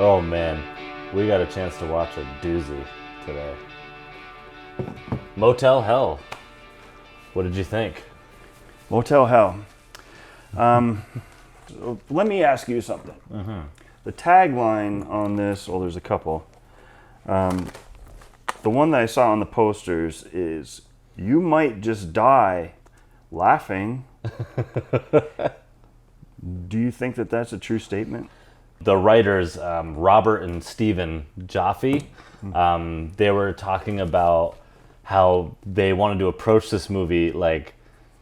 Oh man, we got a chance to watch a doozy today. Motel Hell. What did you think? Motel Hell. Let me ask you something. Mm-hmm. The tagline on this, well, there's a couple. The one that I saw on the posters is, "You might just die laughing." Do you think that that's a true statement? The writers, Robert and Stephen Jaffe, they were talking about how they wanted to approach this movie like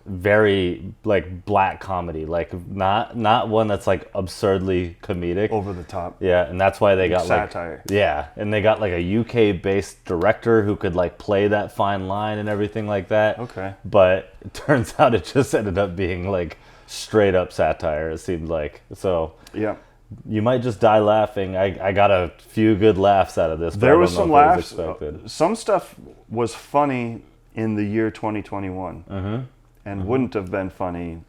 very like black comedy, like not one that's like absurdly comedic, Over the top. Yeah, and that's why they got satire. like and they got like a UK based director who could like play that fine line and everything like that. Okay. But it turns out it just ended up being like straight up satire, it seemed like. So Yeah. you might just die laughing. I got a few good laughs out of this. But There I was don't some know if it laughs. was expected. Some stuff was funny in the year 2021, and wouldn't have been funny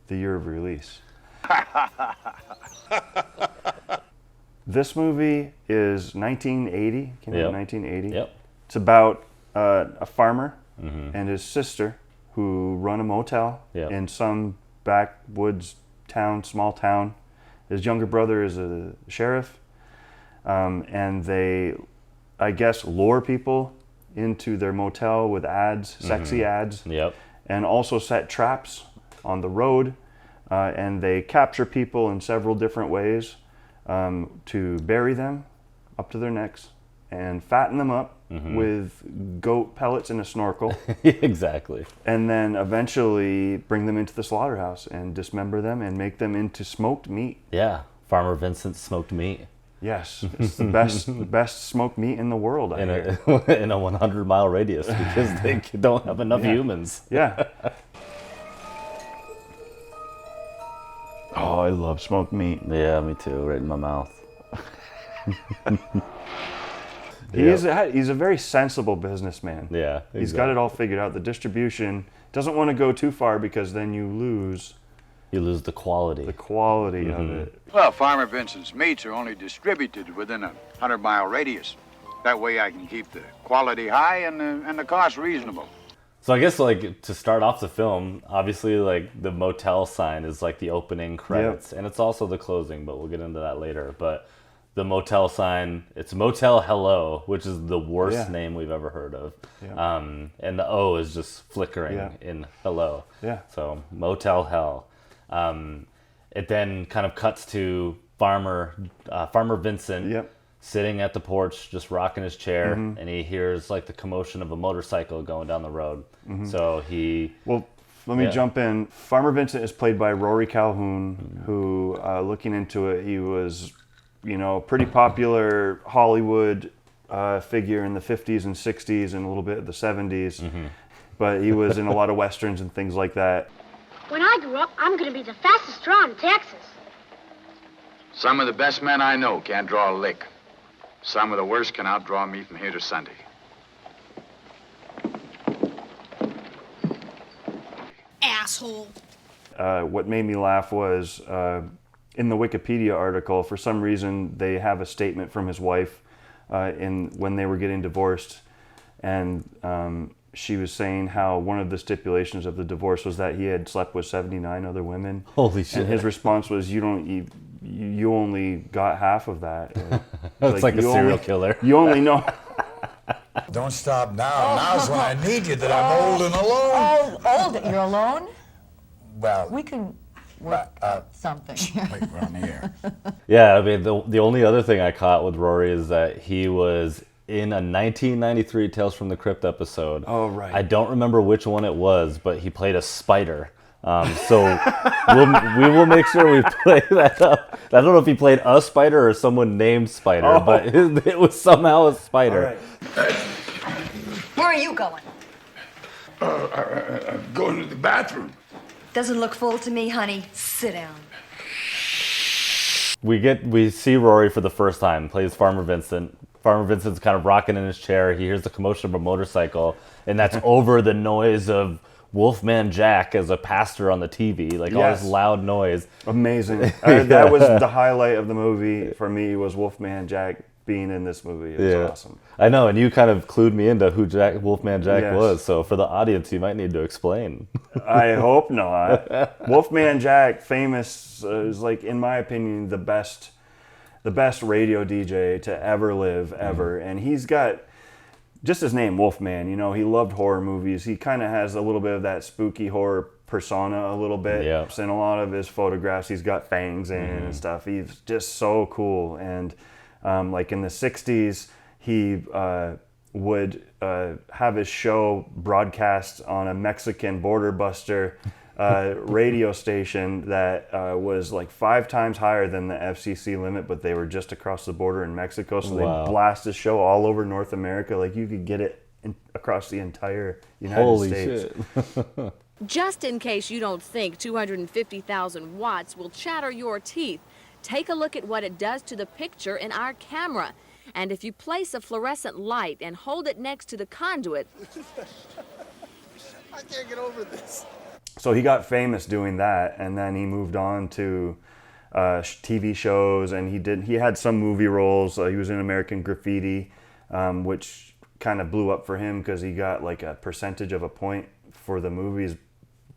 the year of release. This movie is 1980. Came out in 1980. Yep. It's about a farmer and his sister who run a motel in some backwoods town, small town. His younger brother is a sheriff, and they, I guess, lure people into their motel with ads, sexy ads, and also set traps on the road, and they capture people in several different ways to bury them up to their necks and fatten them up with goat pellets and a snorkel. Exactly. And then eventually bring them into the slaughterhouse and dismember them and make them into smoked meat. Yeah, Farmer Vincent's smoked meat. Yes, it's the best smoked meat in the world, I hear. In a 100-mile radius because they don't have enough humans. Yeah. Oh, I love smoked meat. Yeah, me too, right in my mouth. He's a very sensible businessman. Yeah, exactly. He's got it all figured out. The distribution doesn't want to go too far because then you lose the quality. the quality of it. Well, Farmer Vincent's meats are only distributed within a 100-mile radius. That way I can keep the quality high and the cost reasonable. So I guess like to start off the film, obviously like the motel sign is like the opening credits, and it's also the closing, but we'll get into that later. But the motel sign, it's Motel Hello, which is the worst name we've ever heard of. Yeah. And the O is just flickering in hello. Yeah. So Motel Hell. It then kind of cuts to Farmer Vincent sitting at the porch, just rocking his chair, and he hears like the commotion of a motorcycle going down the road. So he... Well, let me jump in. Farmer Vincent is played by Rory Calhoun, who, looking into it, he was, pretty popular Hollywood figure in the 50s and 60s and a little bit of the 70s. But he was in a lot of westerns and things like that. When I grow up, I'm going to be the fastest draw in Texas. Some of the best men I know can't draw a lick. Some of the worst can outdraw me from here to Sunday. Asshole. What made me laugh was in the Wikipedia article, for some reason, they have a statement from his wife when they were getting divorced. And she was saying how one of the stipulations of the divorce was that he had slept with 79 other women. Holy shit. And his response was, you only got half of that. It's like a serial killer. You only know. Don't stop now. Now's when I need you, that I'm old and alone. Old? You're alone? Well, We can work out something. wait, we're on the air. Yeah, I mean, the only other thing I caught with Rory is that he was in a 1993 Tales from the Crypt episode. Oh, right. I don't remember which one it was, but he played a spider. So we will make sure we play that up. I don't know if he played a spider or someone named Spider, but it was somehow a spider. All right. Where are you going? I'm going to the bathroom. Doesn't look full to me, honey. Sit down. We see Rory for the first time, plays Farmer Vincent. Farmer Vincent's kind of rocking in his chair. He hears the commotion of a motorcycle, and that's over the noise of Wolfman Jack as a pastor on the TV, like all this loud noise. Amazing. That was the highlight of the movie for me, was Wolfman Jack being in this movie. It was awesome. I know, and you kind of clued me into who Wolfman Jack was, so for the audience, you might need to explain. I hope not. Wolfman Jack, famous, is like, in my opinion, the best radio DJ to ever live, ever. And he's got, just his name, Wolfman, you know, he loved horror movies. He kind of has a little bit of that spooky horror persona a little bit. Yep. In a lot of his photographs, he's got fangs in and stuff. He's just so cool. And like in the 60s, he would have his show broadcast on a Mexican border buster radio station that was like 5 times higher than the FCC limit, but they were just across the border in Mexico, so they blast his show all over North America. Like, you could get it across the entire United States. Shit. Just in case you don't think 250,000 watts will chatter your teeth, take a look at what it does to the picture in our camera. And if you place a fluorescent light and hold it next to the conduit... I can't get over this. So he got famous doing that, and then he moved on to TV shows, and he had some movie roles. He was in American Graffiti, which kind of blew up for him because he got like a percentage of a point for the movie's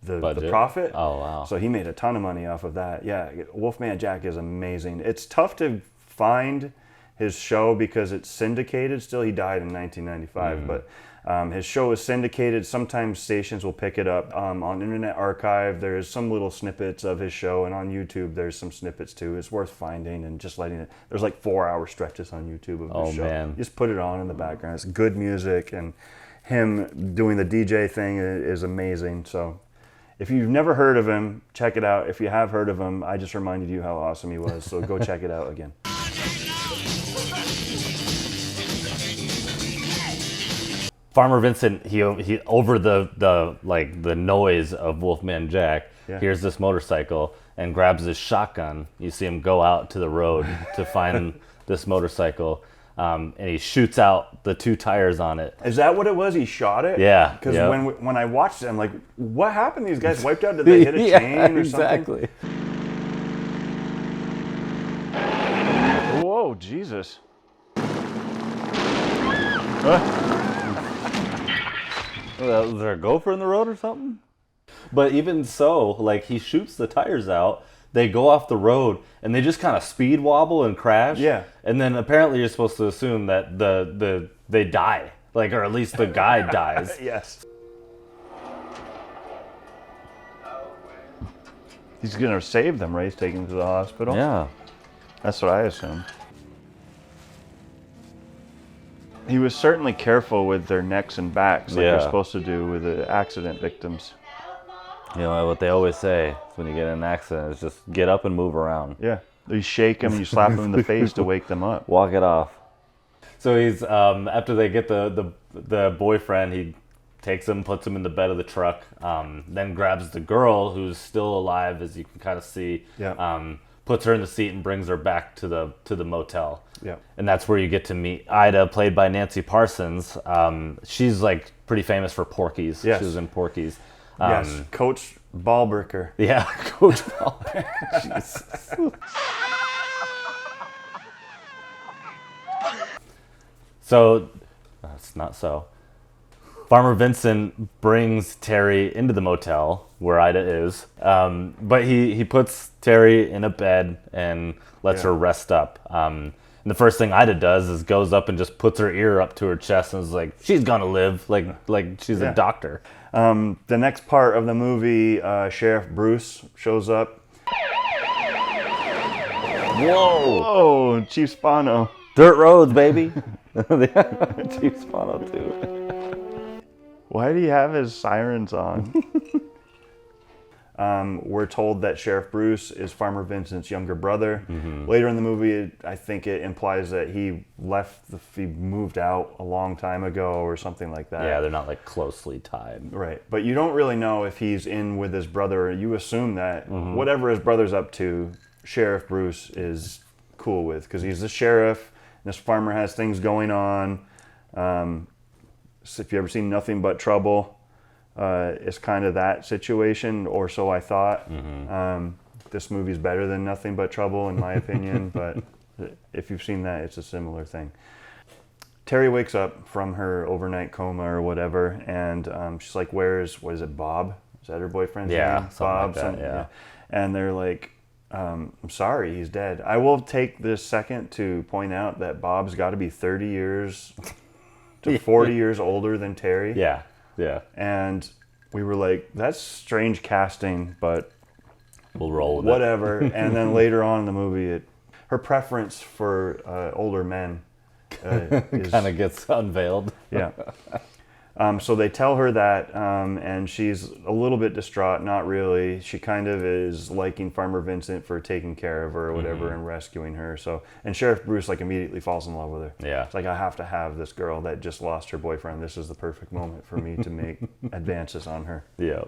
the profit. Oh, wow. So he made a ton of money off of that. Yeah, Wolfman Jack is amazing. It's tough to find his show because it's syndicated still. He died in 1995, but his show is syndicated. Sometimes stations will pick it up. On Internet Archive, there's some little snippets of his show, and on YouTube, there's some snippets too. It's worth finding and just letting it. There's like 4-hour stretches on YouTube of his show. Man. Just put it on in the background. It's good music, and him doing the DJ thing is amazing. So if you've never heard of him, check it out. If you have heard of him, I just reminded you how awesome he was. So go check it out again. Farmer Vincent, he over the noise of Wolfman Jack, hears this motorcycle and grabs his shotgun. You see him go out to the road to find this motorcycle, and he shoots out the 2 tires on it. Is that what it was? He shot it? Yeah. Because when I watched it, I'm like, what happened? These guys wiped out? Did they hit a chain or exactly. something? Whoa, Jesus. Was there a gopher in the road or something? But even so, like, he shoots the tires out, they go off the road, and they just kind of speed wobble and crash. Yeah. And then apparently you're supposed to assume that they die, like, or at least the guy dies. Yes. He's gonna save them, right? He's taking them to the hospital. Yeah. That's what I assume. He was certainly careful with their necks and backs, like you're supposed to do with the accident victims. You know, what they always say when you get in an accident is just get up and move around. Yeah. You shake them, you slap them in the face to wake them up. Walk it off. So he's, after they get the boyfriend, he takes him, puts him in the bed of the truck, then grabs the girl who's still alive, as you can kind of see, puts her in the seat and brings her back to the motel. Yeah. And that's where you get to meet Ida, played by Nancy Parsons. She's like pretty famous for Porky's. Yes. She was in Porky's. Yes, Coach Balbricker. Yeah, Coach Balbricker. Jesus. So, that's not so. Farmer Vincent brings Terry into the motel where Ida is, but he puts Terry in a bed and lets her rest up. And the first thing Ida does is goes up and just puts her ear up to her chest and is like, she's gonna live, like she's a doctor. The next part of the movie, Sheriff Bruce shows up. Whoa! Oh, Chief Spano. Dirt roads, baby. Chief Spano too. Why do you have his sirens on? We're told that Sheriff Bruce is Farmer Vincent's younger brother. Mm-hmm. Later in the movie, I think it implies that he he moved out a long time ago or something like that. Yeah, they're not like closely tied. Right, but you don't really know if he's in with his brother. You assume that whatever his brother's up to, Sheriff Bruce is cool with, because he's the sheriff, and this farmer has things going on. So if you ever seen Nothing But Trouble, is kind of that situation, or so I thought. This movie's better than Nothing But Trouble, in my opinion, but if you've seen that, it's a similar thing. Terry wakes up from her overnight coma or whatever, and she's like, what is it, Bob? Is that her boyfriend's name? Bob, like that, yeah. And they're like, I'm sorry, he's dead. I will take this second to point out that Bob's got to be 30 years to 40 years older than Terry. Yeah. And we were like, that's strange casting, but we'll roll with whatever. And then later on in the movie, her preference for older men kind of gets unveiled. Yeah. So they tell her that, and she's a little bit distraught. Not really. She kind of is liking Farmer Vincent for taking care of her or whatever and rescuing her. So, and Sheriff Bruce like immediately falls in love with her. Yeah. It's like, I have to have this girl that just lost her boyfriend. This is the perfect moment for me to make advances on her. Yeah.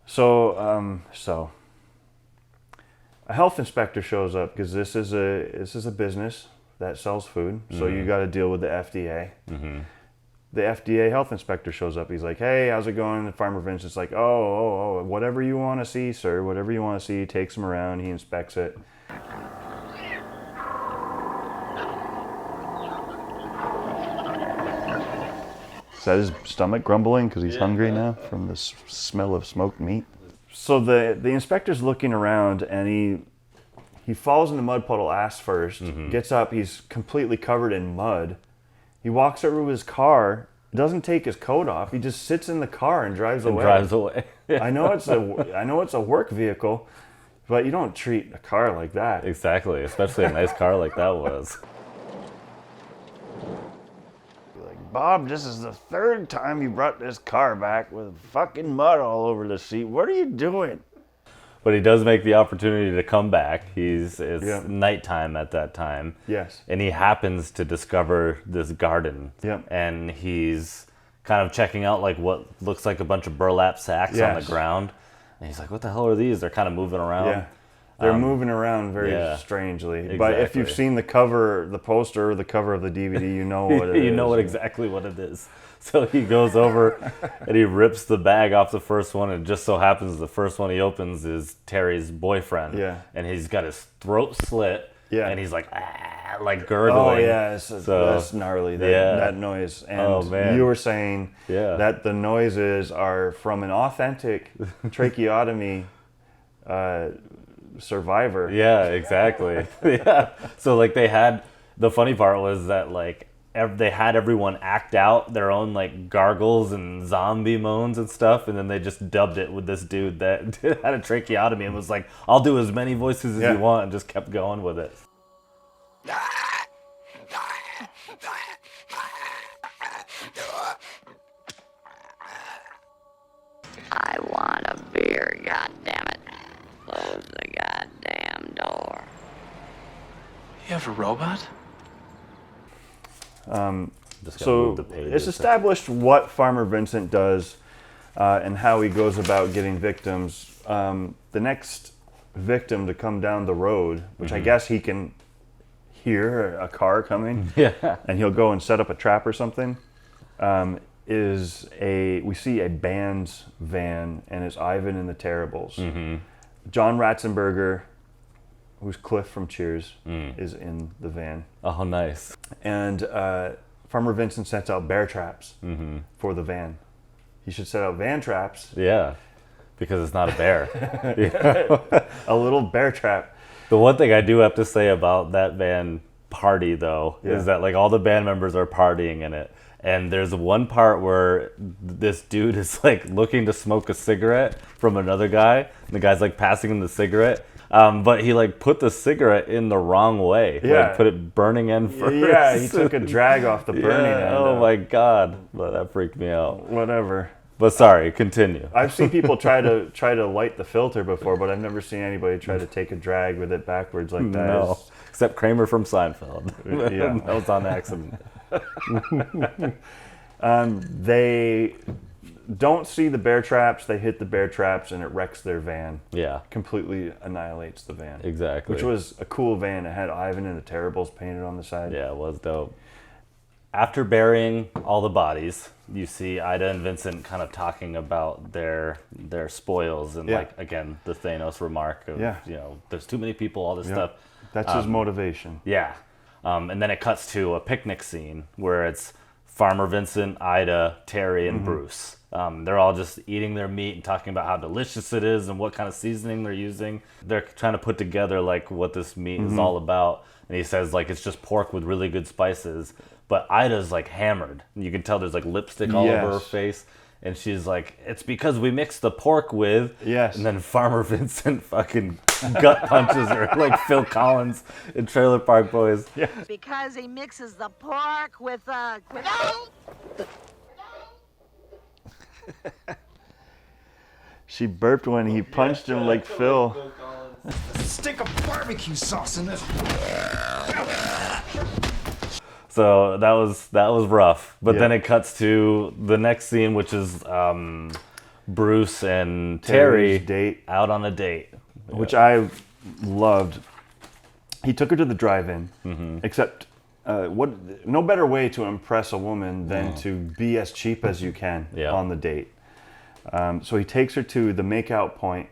So, a health inspector shows up because this is a business that sells food. So you got to deal with the FDA. The FDA health inspector shows up. He's like, hey, how's it going? And Farmer Vincent's like, oh, whatever you want to see, sir. Whatever you want to see. He takes him around. He inspects it. Is that his stomach grumbling because he's hungry now from the smell of smoked meat? So the inspector's looking around, and he falls in the mud puddle ass first, gets up, he's completely covered in mud. He walks over to his car, doesn't take his coat off, he just sits in the car and drives away. I know it's a work vehicle, but you don't treat a car like that. Exactly, especially a nice car like that was. Like, Bob, this is the third time you brought this car back with fucking mud all over the seat. What are you doing? But he does make the opportunity to come back. It's nighttime at that time. Yes. And he happens to discover this garden. Yeah. And he's kind of checking out like what looks like a bunch of burlap sacks on the ground. And he's like, what the hell are these? They're kind of moving around. Yeah. They're moving around very strangely. Exactly. But if you've seen the cover, the poster, or the cover of the DVD, you know what it is. You know exactly what it is. So he goes over and he rips the bag off the first one, and it just so happens the first one he opens is Terry's boyfriend. Yeah. And he's got his throat slit. Yeah. And he's like gurgling. Oh yeah, that's gnarly. That noise. And you were saying that the noises are from an authentic tracheotomy survivor. Yeah, exactly. Yeah. So like the funny part was that like they had everyone act out their own like gargles and zombie moans and stuff, and then they just dubbed it with this dude that had a tracheotomy and was like, I'll do as many voices as you want, and just kept going with it. I want a beer, goddammit. Close the goddamn door. You have a robot? So it's established what Farmer Vincent does and how he goes about getting victims. The next victim to come down the road, which I guess he can hear a car coming, and he'll go and set up a trap or something, we see a band's van, and it's Ivan and the Terribles. John Ratzenberger, who's Cliff from Cheers, is in the van. Oh, nice. And Farmer Vincent sets out bear traps for the van. He should set out van traps. Yeah, because it's not a bear. A little bear trap. The one thing I do have to say about that van party, though, is that like all the band members are partying in it. And there's one part where this dude is like looking to smoke a cigarette from another guy. And the guy's like passing him the cigarette. But he like put the cigarette in the wrong way. Yeah. Like put it burning end first. Yeah, he took a drag off the burning end. Oh my God. But that freaked me out. Whatever. But sorry, continue. I've seen people try to light the filter before, but I've never seen anybody try to take a drag with it backwards like that. No, except Kramer from Seinfeld. Yeah. That was on accident. They don't see the bear traps. They hit the bear traps, and it wrecks their van. Yeah. Completely annihilates the van. Exactly. Which was a cool van. It had Ivan and the Terribles painted on the side. Yeah, it was dope. After burying all the bodies, you see Ida and Vincent kind of talking about their spoils and like again the Thanos remark of there's too many people, all this stuff. That's his motivation. Yeah, and then it cuts to a picnic scene where it's Farmer Vincent, Ida, Terry, and Bruce. They're all just eating their meat and talking about how delicious it is and what kind of seasoning they're using. They're trying to put together like what this meat is all about. And he says like it's just pork with really good spices. But Ida's like hammered. You can tell there's like lipstick all over her face. And she's like, it's because we mixed the pork with. Yes. And then Farmer Vincent fucking gut punches her like Phil Collins in Trailer Park Boys. Yeah. Because he mixes the pork with She burped when he punched him like Phil. Stick of barbecue sauce in this. So that was rough. But then it cuts to the next scene, which is Bruce and Terry date. Out on a date. Which I loved. He took her to the drive-in, except no better way to impress a woman than to be as cheap as you can on the date. So he takes her to the make-out point.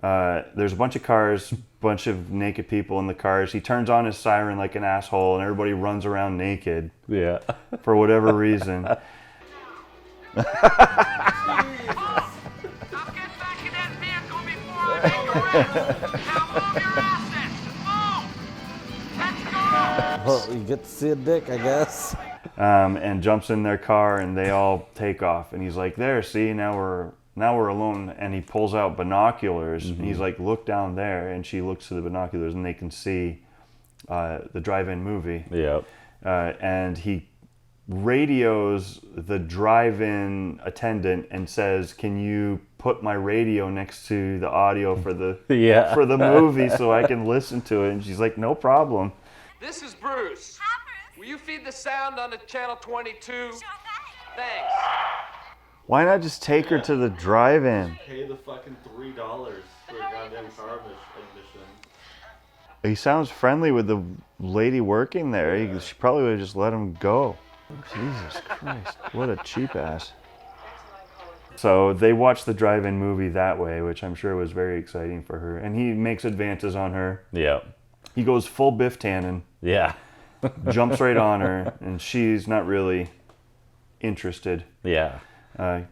There's a bunch of cars, bunch of naked people in the cars. He turns on his siren like an asshole, and everybody runs around naked. Yeah. For whatever reason. Well, you get to see a dick, I guess. And jumps in their car, and they all take off. And he's like, "There, see, now we're alone." And he pulls out binoculars. And he's like, "Look down there." And she looks to the binoculars, and they can see the drive-in movie. Yep. And he radios the drive-in attendant and says, "Can you put my radio next to the audio for the for the movie so I can listen to it?" And she's like, "No problem." This is Bruce. Hi, Bruce. Will you feed the sound on the channel 22? Sure thing. Thanks. Why not just take her to the drive-in? Pay the fucking $3 for a goddamn car admission. He sounds friendly with the lady working there. She probably would have just let him go. Jesus Christ, what a cheap ass. So they watched the drive-in movie that way, which I'm sure was very exciting for her. And he makes advances on her. Yeah. He goes full Biff Tannen. Yeah. Jumps right on her, and she's not really interested. Yeah.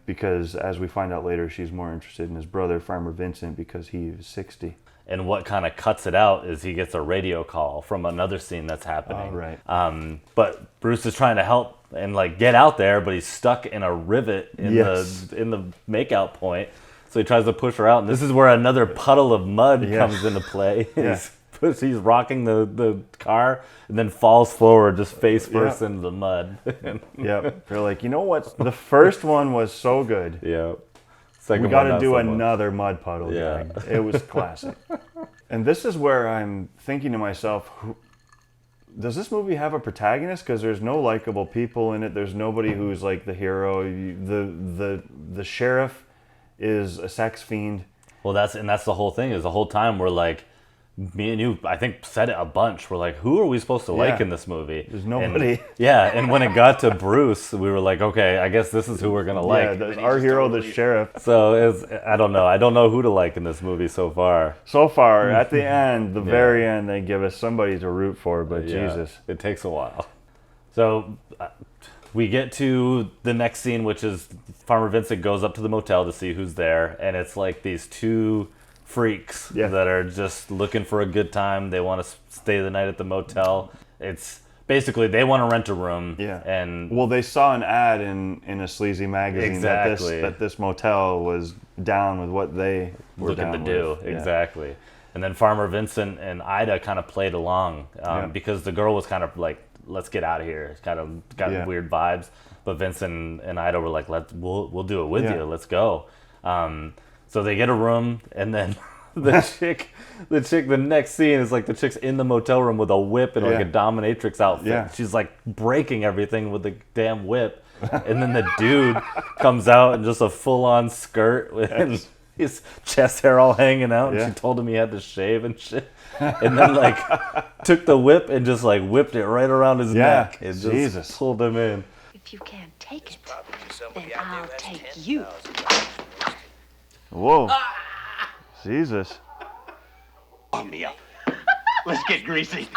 Because as we find out later, she's more interested in his brother, Farmer Vincent, because he's 60. And what kind of cuts it out is he gets a radio call from another scene that's happening. Oh, right. But Bruce is trying to help and like get out there, but he's stuck in a rivet in the makeout point. So he tries to push her out, and this is where another puddle of mud comes into play. He's rocking the car and then falls forward just face first into the mud. Yep. They're like, you know what? The first one was so good. Yeah. We got to do another mud puddle gag. It was classic. And this is where I'm thinking to myself, does this movie have a protagonist? Because there's no likable people in it. There's nobody who's like the hero. The sheriff is a sex fiend. Well, that's the whole thing. Is the whole time we're like, me and you, I think, said it a bunch. We're like, who are we supposed to like in this movie? There's nobody. And when it got to Bruce, we were like, okay, I guess this is who we're going to like. Yeah, our hero, the sheriff. So I don't know. I don't know who to like in this movie so far. So far, at the end, the very end, they give us somebody to root for, but Jesus. It takes a while. So we get to the next scene, which is Farmer Vincent goes up to the motel to see who's there, and it's like these two freaks that are just looking for a good time. They want to stay the night at the motel. It's basically they want to rent a room. Yeah. And well, they saw an ad in a sleazy magazine that this motel was down with what they were looking down to do. with. Exactly. And then Farmer Vincent and Ida kind of played along because the girl was kind of like, let's get out of here. It's kind of got weird vibes. But Vincent and Ida were like, we'll do it with you. Let's go. So they get a room, and then the next scene is like the chick's in the motel room with a whip and like a dominatrix outfit. Yeah. She's like breaking everything with the damn whip. And then the dude comes out in just a full-on skirt with his chest hair all hanging out. And she told him he had to shave and shit. And then like took the whip and just like whipped it right around his neck. And just pulled him in. If you can't take it, Then I'll take you. Whoa. Jesus. Warm me up. Let's get greasy.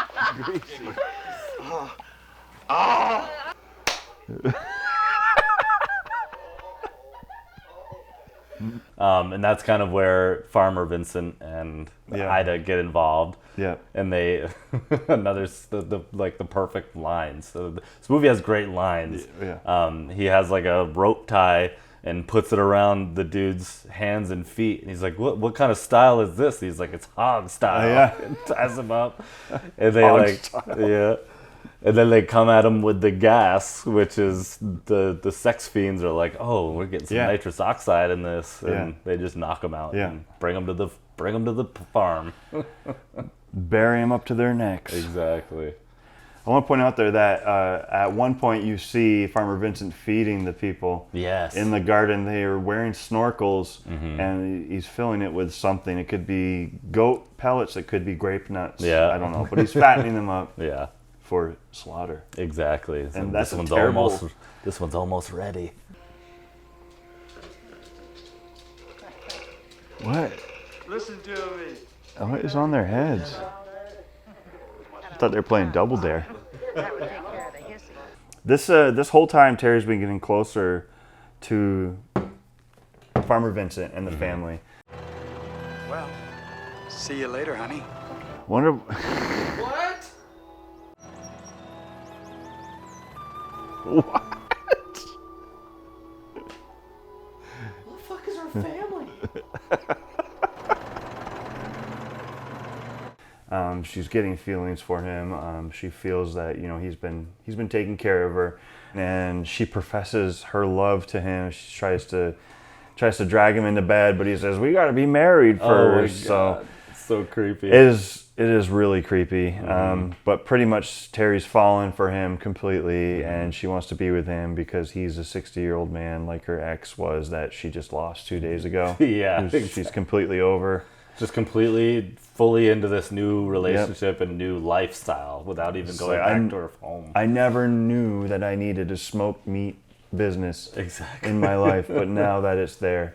And that's kind of where Farmer Vincent and Ida get involved. Yeah. And they the perfect lines. So this movie has great lines. Yeah. He has like a rope tie and puts it around the dude's hands and feet. And he's like, what kind of style is this? He's like, it's hog style. Yeah. And ties him up. And they Hog style. yeah. And then they come at him with the gas, which is the sex fiends are like, oh, we're getting some nitrous oxide in this, and they just knock him out and bring him to the farm, bury him up to their necks. Exactly. I want to point out there that at one point you see Farmer Vincent feeding the people. Yes. In the garden, they are wearing snorkels, and he's filling it with something. It could be goat pellets. It could be grape nuts. Yeah. I don't know, but he's fattening them up. Yeah. For slaughter. Exactly. And that's this one's almost ready. What? Listen to me. What is on their heads? I thought they were playing Double Dare. This whole time, Terry's been getting closer to Farmer Vincent and the family. Well, see you later, honey. Wonder. What? What? Who the fuck is our family? She's getting feelings for him. She feels that he's been taking care of her, and she professes her love to him. She tries to drag him into bed, but he says, "We got to be married first." So it's so creepy. It is really creepy. But pretty much Terry's fallen for him completely, and she wants to be with him because he's a 60-year-old man like her ex was that she just lost 2 days ago. Yeah, she's completely over. Just completely, fully into this new relationship and new lifestyle without even going back to her home. I never knew that I needed a smoked meat business in my life, but now that it's there,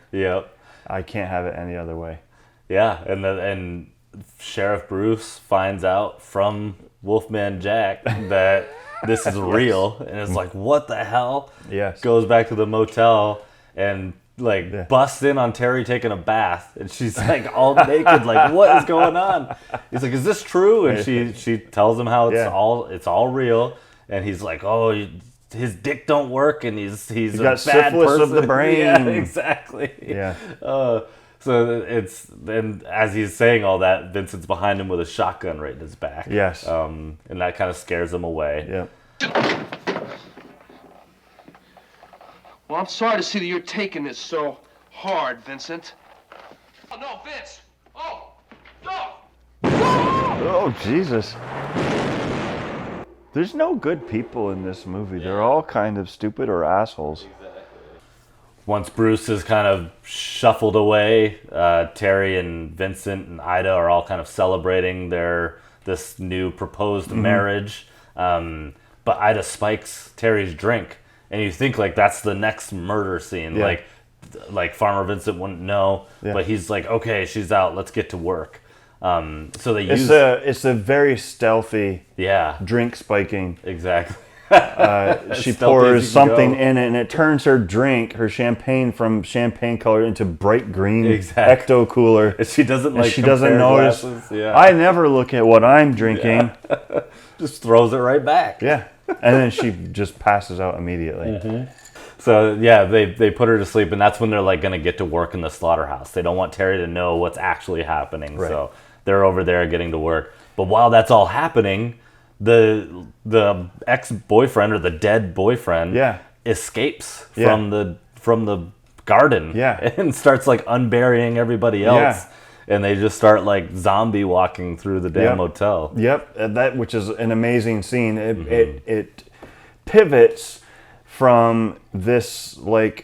I can't have it any other way. Yeah, and Sheriff Bruce finds out from Wolfman Jack that this is real, and it's like, what the hell? Yes. Goes back to the motel and busts in on Terry taking a bath, and she's like all naked, like, what is going on? He's like, is this true? And she tells him how it's all real, and he's like, oh, his dick don't work, and he's a got bad syphilis person. of the brain. Yeah, exactly. Yeah. So then as he's saying all that, Vincent's behind him with a shotgun right in his back. Yes. And that kind of scares him away. Yeah. Well, I'm sorry to see that you're taking this so hard, Vincent. Oh, no, Vince! Oh! No! Oh, Jesus. There's no good people in this movie. They're all kind of stupid or assholes. Once Bruce is kind of shuffled away, Terry and Vincent and Ida are all kind of celebrating this new proposed marriage. But Ida spikes Terry's drink, and you think like that's the next murder scene. Yeah. Like Farmer Vincent wouldn't know, but he's like, okay, she's out. Let's get to work. So they it's a very stealthy drink spiking. Exactly. She pours something in it, and it turns her drink, her champagne, from champagne color into bright green ecto cooler. And she doesn't notice. Yeah. I never look at what I'm drinking. Yeah. Just throws it right back. Yeah, and then she just passes out immediately. So yeah, they put her to sleep, and that's when they're like gonna get to work in the slaughterhouse. They don't want Terry to know what's actually happening, so they're over there getting to work. But while that's all happening, the ex-boyfriend or the dead boyfriend escapes from the garden and starts like unburying everybody else. And they just start like zombie walking through the damn motel. Yep, that which is an amazing scene. It pivots from this like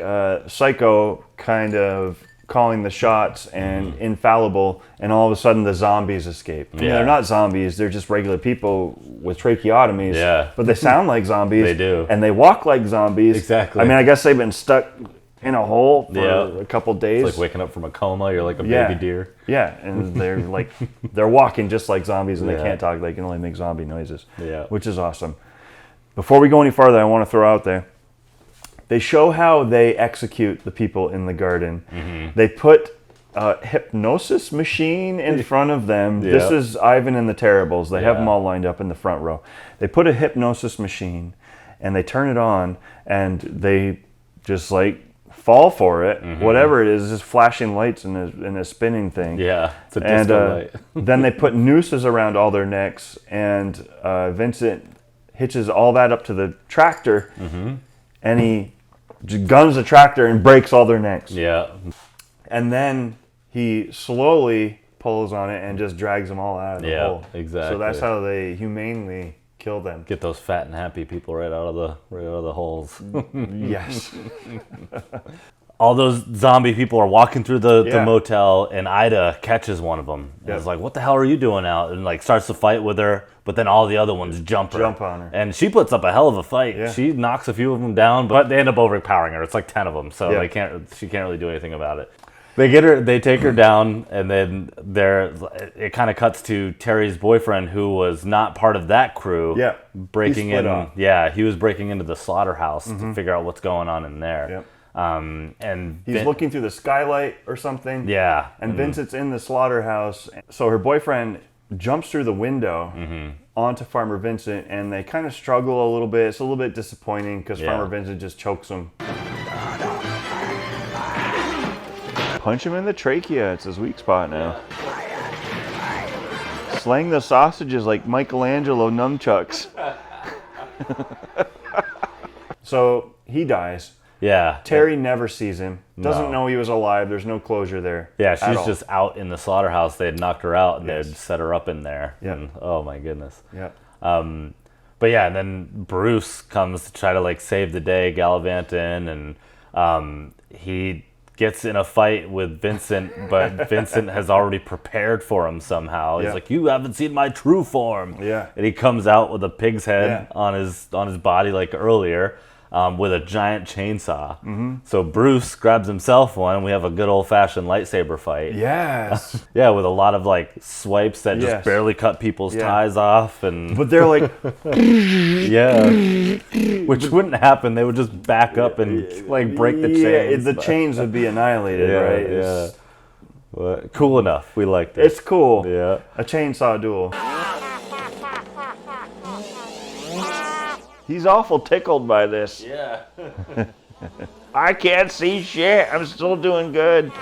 psycho kind of calling the shots and infallible, and all of a sudden the zombies escape. I mean, they're not zombies, they're just regular people with tracheotomies. Yeah. But they sound like zombies. They do. And they walk like zombies. Exactly. I mean, I guess they've been stuck in a hole for a couple days. It's like waking up from a coma, you're like a baby deer. Yeah, and they're like, they're walking just like zombies, and they can't talk, they can only make zombie noises. Yeah. Which is awesome. Before we go any farther, I want to throw out there, they show how they execute the people in the garden. They put a hypnosis machine in front of them. This is Ivan and the Terribles. They have them all lined up in the front row. They put a hypnosis machine, and they turn it on, and they just like fall for it. Whatever it is, just flashing lights in a spinning thing. Yeah, it's a disco light. Then they put nooses around all their necks, and Vincent hitches all that up to the tractor, and he just guns the tractor and breaks all their necks. Yeah. And then he slowly pulls on it and just drags them all out of the hole. Exactly. So that's how they humanely kill them. Get those fat and happy people right out of the holes. Yes. All those zombie people are walking through the motel, and Ida catches one of them. And it's like, what the hell are you doing out? And like starts to fight with her, but then all the other ones jump on her. And she puts up a hell of a fight. Yeah. She knocks a few of them down, but they end up overpowering her. It's like 10 of them, so she can't really do anything about it. They take her down, and then it kind of cuts to Terry's boyfriend, who was not part of that crew. Yeah. Breaking in. Off. Yeah, he was breaking into the slaughterhouse to figure out what's going on in there. Yep. And he's looking through the skylight or something. Yeah. And Vincent's in the slaughterhouse. So her boyfriend jumps through the window onto Farmer Vincent, and they kind of struggle a little bit. It's a little bit disappointing because Farmer Vincent just chokes him. Punch him in the trachea. It's his weak spot now. Slang the sausages like Michelangelo nunchucks. So he dies. Yeah. Terry never sees him. Doesn't know he was alive. There's no closure there. Yeah, she's just out in the slaughterhouse. They had knocked her out, and they had set her up in there. Yeah. And, oh my goodness. Yeah. But yeah, and then Bruce comes to try to like save the day, gallivanting, and he gets in a fight with Vincent, but Vincent has already prepared for him somehow. He's like, "You haven't seen my true form." Yeah. And he comes out with a pig's head on his body like earlier. With a giant chainsaw. So Bruce grabs himself one, and we have a good old-fashioned lightsaber fight. Yes. Yeah, with a lot of like swipes that just barely cut people's ties off, but they're like, which wouldn't happen. They would just back up and like break the chains. The chains would be annihilated, right? Yeah. But cool enough. We liked it. It's cool. Yeah. A chainsaw duel. He's awful tickled by this. Yeah. I can't see shit. I'm still doing good.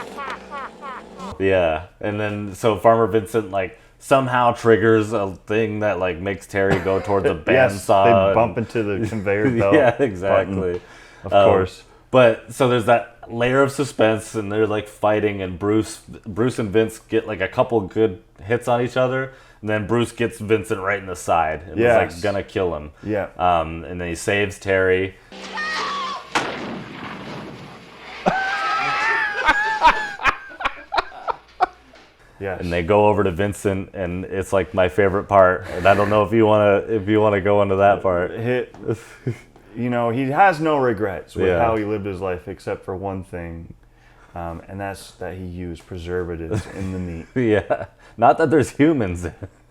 Yeah. And then so Farmer Vincent like somehow triggers a thing that like makes Terry go towards a bandsaw. They bump into the conveyor belt. Yeah, exactly. Of course. But so there's that layer of suspense, and they're like fighting, and Bruce and Vince get like a couple good hits on each other. And then Bruce gets Vincent right in the side and is like gonna kill him. Yeah. And then he saves Terry. Yes. And they go over to Vincent, and it's like my favorite part. And I don't know if you wanna go into that part. You know, he has no regrets with how he lived his life, except for one thing. And that's that he used preservatives in the meat. Yeah. Not that there's humans.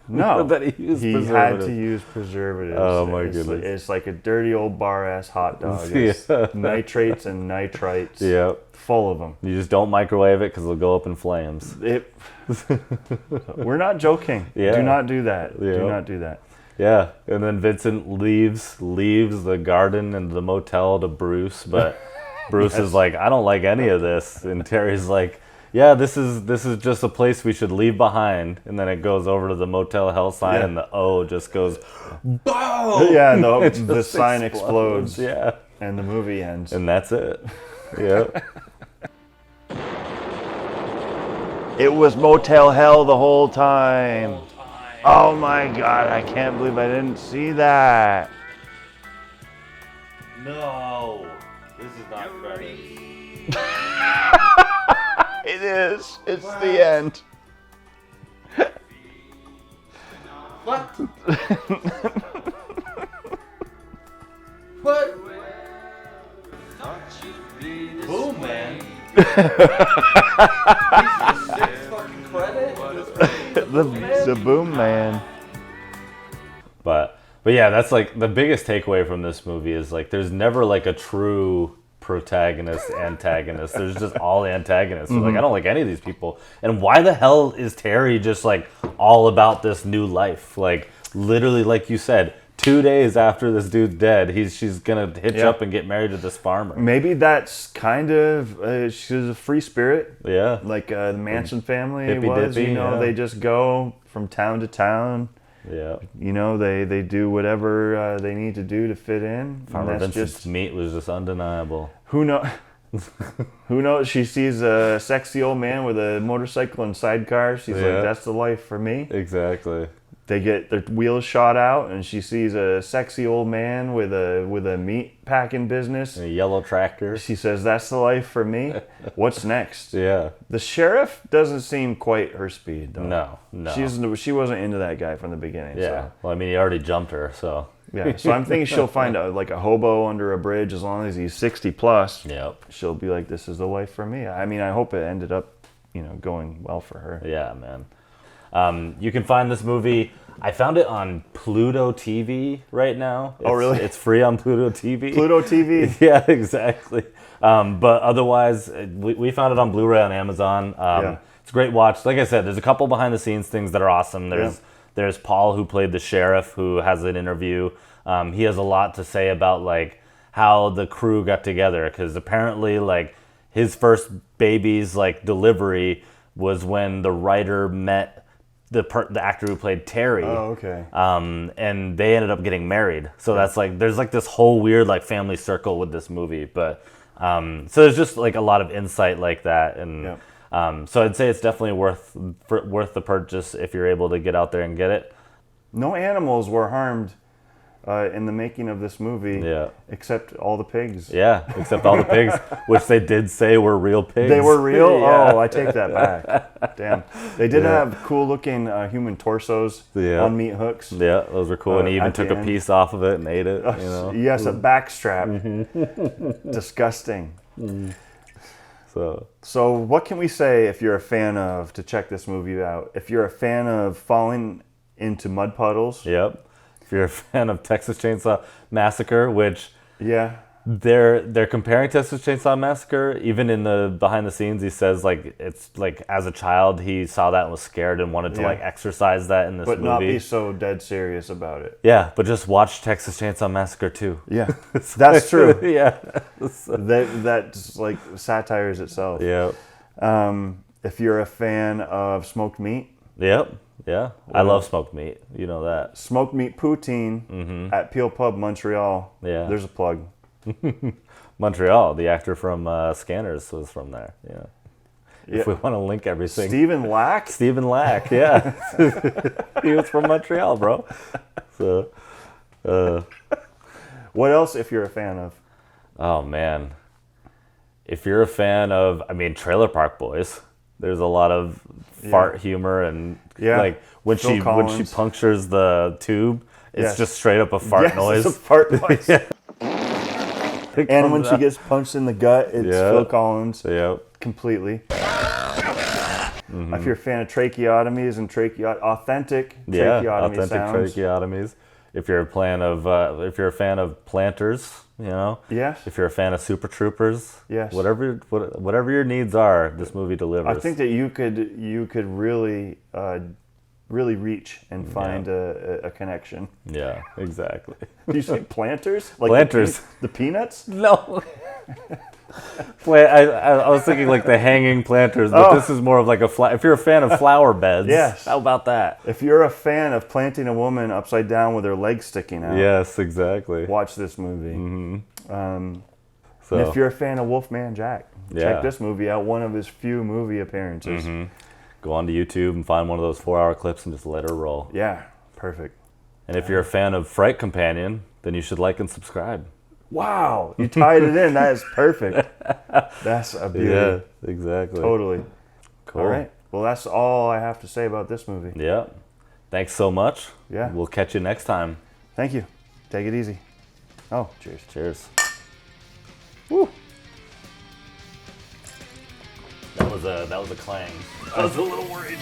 No. That he had to use preservatives. Oh my goodness. It's like a dirty old bar-ass hot dog. It's nitrates and nitrites. Yep. Full of them. You just don't microwave it because it'll go up in flames. We're not joking. Yeah. Do not do that. Yep. Do not do that. Yeah, and then Vincent leaves the garden and the motel to Bruce, but Bruce is like, I don't like any of this, and Terry's like, yeah, this is just a place we should leave behind, and then it goes over to the Motel Hell sign, and the O just goes, boom! Yeah, the sign explodes. Yeah, and the movie ends, and that's it. Yeah. It was Motel Hell the whole time. Oh my God, I can't believe I didn't see that. No, this is not Friday. is. It's the end. What? What? Boom, man. the Boom Man. But yeah, that's like the biggest takeaway from this movie is like there's never like a true protagonist, antagonist. There's just all antagonists. Mm-hmm. Like I don't like any of these people. And why the hell is Terry just like all about this new life? Like literally, like you said, 2 days after this dude's dead, she's gonna hitch up and get married to this farmer. Maybe that's kind of she's a free spirit. Yeah, like the Manson family hippy was. dippy, They just go from town to town. Yeah, they do whatever they need to do to fit in. Farmer Vincent's meat was just undeniable. Who knows? Who knows? She sees a sexy old man with a motorcycle and sidecar. She's like, "That's the life for me." Exactly. They get their wheels shot out, and she sees a sexy old man with a meat packing business, a yellow tractor. She says, "That's the life for me." What's next? Yeah. The sheriff doesn't seem quite her speed, though. No. She wasn't into that guy from the beginning. Yeah. So. Well, I mean, he already jumped her, so. Yeah. So I'm thinking she'll find a hobo under a bridge as long as he's 60 plus. Yep. She'll be like, "This is the life for me." I mean, I hope it ended up, going well for her. Yeah, man. You can find this movie. I found it on Pluto TV right now. Oh, really? It's free on Pluto TV. Pluto TV? Yeah, exactly. But otherwise, we found it on Blu-ray on Amazon. It's a great watch. Like I said, there's a couple behind-the-scenes things that are awesome. There's Paul, who played the sheriff, who has an interview. He has a lot to say about like how the crew got together, because apparently like his first baby's like delivery was when the writer met the actor who played Terry. Oh, okay. And they ended up getting married. So that's like there's like this whole weird like family circle with this movie. But so there's just like a lot of insight like that, and so I'd say it's definitely worth the purchase if you're able to get out there and get it. No animals were harmed in the making of this movie, except all the pigs. Yeah, except all the pigs, which they did say were real pigs. They were real? Yeah. Oh, I take that back. Damn. They did have cool-looking human torsos on meat hooks. Yeah, those were cool. And he even took a piece off of it and ate it. Yes, a backstrap. Disgusting. So what can we say if you're a fan of, to check this movie out? If you're a fan of falling into mud puddles. Yep. If you're a fan of Texas Chainsaw Massacre, which they're comparing Texas Chainsaw Massacre, even in the behind the scenes, he says like it's like as a child he saw that and was scared and wanted to like exercise that in this movie. But not be so dead serious about it. Yeah, but just watch Texas Chainsaw Massacre 2. Yeah, that's true. Yeah. That's like satires itself. Yeah. If you're a fan of smoked meat. Yep. Yeah, I love smoked meat. You know that. Smoked meat poutine at Peel Pub, Montreal. Yeah. There's a plug. Montreal, the actor from Scanners was from there. Yeah. If we want to link everything. Stephen Lack? Stephen Lack, yeah. He was from Montreal, bro. So, what else if you're a fan of? Oh, man. If you're a fan of, Trailer Park Boys, there's a lot of fart humor and like when she punctures the tube, it's just straight up a fart noise. It's a fart noise. And when she gets punched in the gut, it's Phil Collins. Yep. Completely. If you're a fan of tracheotomies and authentic tracheotomy sounds. Tracheotomies. If you're a fan of Planters, Yes. If you're a fan of Super Troopers, yes. Whatever your needs are, this movie delivers. I think that you could really reach and find a connection. Yeah, exactly. Do you say Planters? Like Planters. The peanuts? No. I was thinking like the hanging planters, but this is more of like if you're a fan of flower beds, yes. How about that? If you're a fan of planting a woman upside down with her legs sticking out, yes, exactly. Watch this movie. Mm-hmm. And if you're a fan of Wolfman Jack, check this movie out. One of his few movie appearances. Mm-hmm. Go onto YouTube and find one of those 4-hour clips and just let her roll. Yeah, perfect. And if you're a fan of Fright Companion, then you should like and subscribe. Wow, you tied it in. That is perfect. That's a beauty. Yeah, exactly. Totally. Cool. All right. Well, that's all I have to say about this movie. Yeah. Thanks so much. Yeah. We'll catch you next time. Thank you. Take it easy. Oh, cheers. Cheers. Woo. That was a clang. I was a little worried.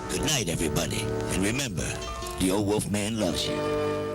Good night, everybody. And remember, the old wolf man loves you.